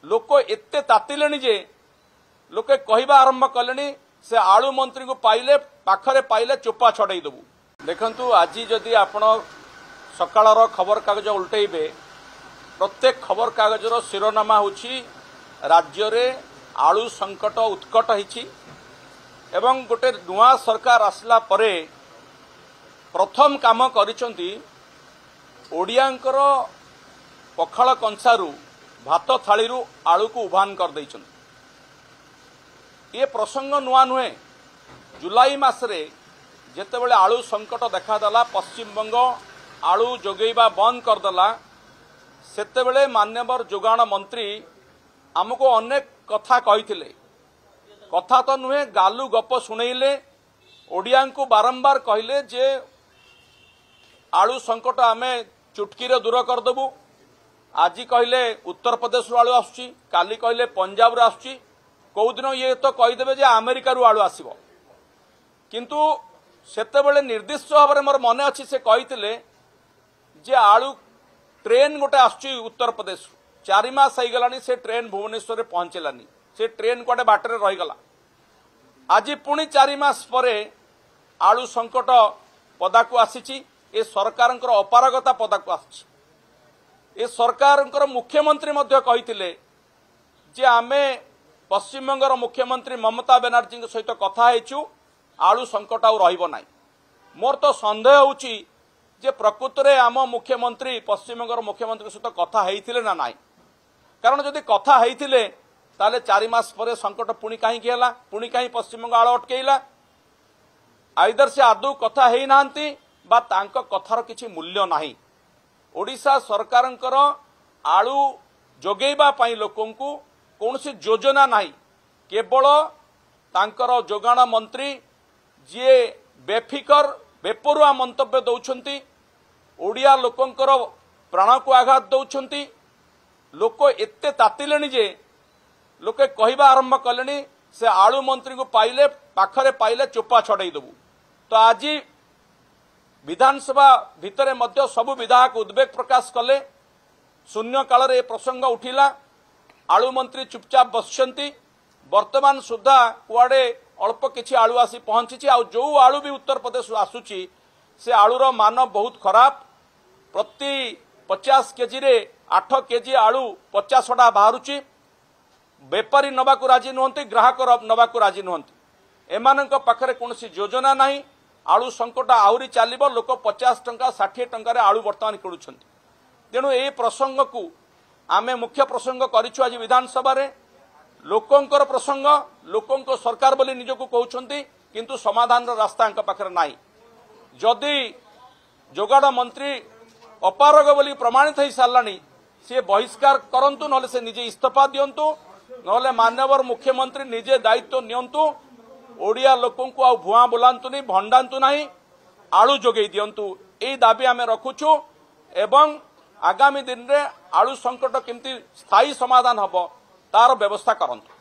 लोक एते तातिले जे लोके कहवा आरंभ कले से आलू मंत्री को पाइले पाखरे पाइले चोपा छड़ाई देबू। देखंतु आज जदि आपण सकाळर खबर कागज उल्टेबे प्रत्येक खबर कागजर शिरोनामा होछि राज्य रे आलू संकट उत्कट हिछि एवं गोटे नुआ सरकार आसला परे प्रथम काम करिसंती ओडियांकर पखाळ कंसारू भात थाली आलू को उभान कर दैछंती। ये प्रसंग नुआ नुहे। जुलाई मासरे जेतेबेले आलू संकट देखादेला पश्चिमबंग आलू जोगेबा बंद करदेला सेतेबेले मान्यवर जोगाण मंत्री आमको अनेक कथा कहिथिले। कथा तो नुहे गालू गप सुनैले ओडिया को बारंबार कहले जे आलू संकट आमे चुटकी दूर करदेबू। आज कहले उत्तर प्रदेश आलू आसुची, काली कहले पंजाब रू आसुची, कौ दिन ये तो कहीदेवे जे अमेरिका रू आलू आसीबो। किंतु सेतेबेले निर्दिष्ट भाव में मोर मन अच्छी से कही जे आलू ट्रेन गोटे आसुची उत्तर प्रदेश 4 मास हो गलानी से ट्रेन भुवनेश्वर पहुंचलानी, से ट्रेन कोटे बाटर रहीगला। आज पुणी 4 मास परे आलू संकट पदाकू आसीची। ए सरकार अपारगता पदाकू आसी। ए सरकार मुख्यमंत्री मध्य कहिथिले जे आमे पश्चिमबंगर मुख्यमंत्री ममता बनर्जी सहित कथा हेचु आलू संकट आउ रहिबो नाही। मोर तो संदेह होउची जे प्रकृत रे आम मुख्यमंत्री पश्चिमबंगर मुख्यमंत्री सहित कथा हेइथिले ना नाही। कारण जदि कथा हेइथिले ताले 4 मास परे संकट पुणी काहे गेला, पुणी काहे पश्चिमबंग आलो अटकेइला। आइदर से आदौ कथा हेइ नांती बा तांको कथार किछि मूल्य नाही। ओडिशा सरकारंकर आलू जोगेबा पई लोकंकु कौनसी योजना नाही। केवल तांकर जोगाण मंत्री जे बेफिकर बेपरुआ मंतव्य दौरान ओडिया लोकंकर प्राण को आघात दौरान लोक एते तातिले जे लोके कहवा आरंभ कले से आलू मंत्री को पाइले पाखरे पाइले चोपा छड़ाई देबू। तो आज विधानसभा भितरे मध्य सबु विधायक उद्वेग प्रकाश कले। शून्य काल ए प्रसंग उठिला। आलू मंत्री चुपचाप बसचंती। वर्तमान सुधा कुआडे अल्प किछि आलू आसी पहुंची। आ जो आलू भी उत्तर प्रदेश आसुची से आलूर मान बहुत खराब। प्रति 50 केजी रे 8 केजी आलू 50टा बाहरुची। बेपारी नबाकू राजी नुहंती, ग्राहक नबाकू राजी नुहंती। एमानंक पाखरे कोनसी योजना नाही। आलू संकट आहुरी चलिबो। लोक 50 टंका 60 टंका रे आलू वर्तमान किणुछंती। तेणु ए प्रसंग को आमे मुख्य प्रसंग करिछु आज विधानसभा रे। लोकंकर प्रसंग लोकंक सरकार बोली निजको कहउछंती, किंतु समाधान रास्ता अंक पाखरे नाही। जदि जोगाड़ मंत्री अपारग बोली प्रमाणित हो सारानी सी बहिष्कार करंतु, नले से निजे इस्तीफा दियंतु, नले मान्यवर मुख्यमंत्री निजे दायित्व नियंतु। ओडिया लोकंकु आ भुआ बुलांतुनी, भंडांतु नाही, आलू जोगई दियंतु। एई दाबी आमे रखुछु एवं आगामी दिन रे आलू संकट केमती स्थायी समाधान हबो तार व्यवस्था करंतु।